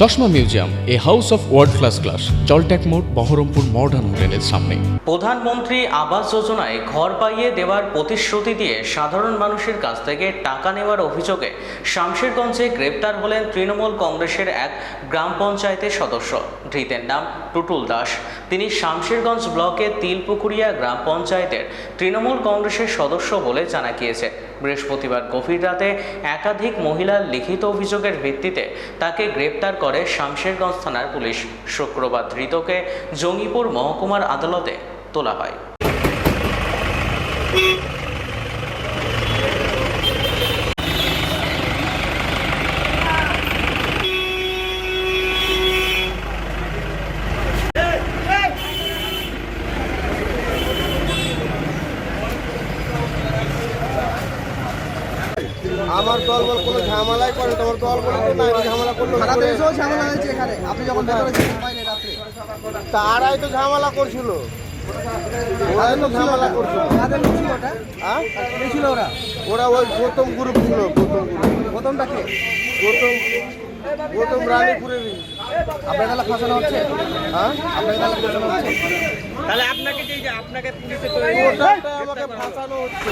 চশমা museum, a house of world class, জলট্যাক মোড়, বহরমপুর মডার্ন হোটেলের সামনে। প্রধানমন্ত্রী আবাস যোজনায় ঘর পাইয়ে দেওয়ার প্রতিশ্রুতি দিয়ে সাধারণ মানুষের কাছ থেকে টাকা নেওয়ার অভিযোগে শামশেরগঞ্জে গ্রেপ্তার হলেন তৃণমূল কংগ্রেসের এক গ্রাম পঞ্চায়েতের সদস্য। ধৃতের নাম টুটুল দাস। তিনি শামশেরগঞ্জ ব্লকের তিলপুকুরিয়া গ্রাম পঞ্চায়েতের তৃণমূল কংগ্রেসের সদস্য বলে জানা গিয়েছে। বৃহস্পতিবার গভীর রাতে একাধিক মহিলার লিখিত অভিযোগের ভিত্তিতে তাকে গ্রেপ্তার করে শামশেরগঞ্জ থানার পুলিশ। শুক্রবার ধৃতকে জঙ্গিপুর মহকুমার আদালতে তোলা হয়। আমার দল বল কোনো ঝামেলাই করে, তোমার দল বলে তো না ঝামেলা করলো। ঝামেলা হয়েছে এখানে, আপনি যখন ভেতরে ছিলেন বাইরে রাত্রে, তারাই তো ঝামেলা করছিল, ওরাই তো ঝামেলা করছিল। কাদের লোক ছিল ওটা? হ্যাঁ, কে ছিল ওরা? ওরা ওই গৌতম গ্রুপ ছিল। প্রথমটাকে গৌতম রানীপুরেরই। আপনার বেলা ফাঁসানো হচ্ছে? হ্যাঁ, আপনার বেলা ফাঁসানো হচ্ছে? ওটাই আমাকে ফাঁসানো হচ্ছে।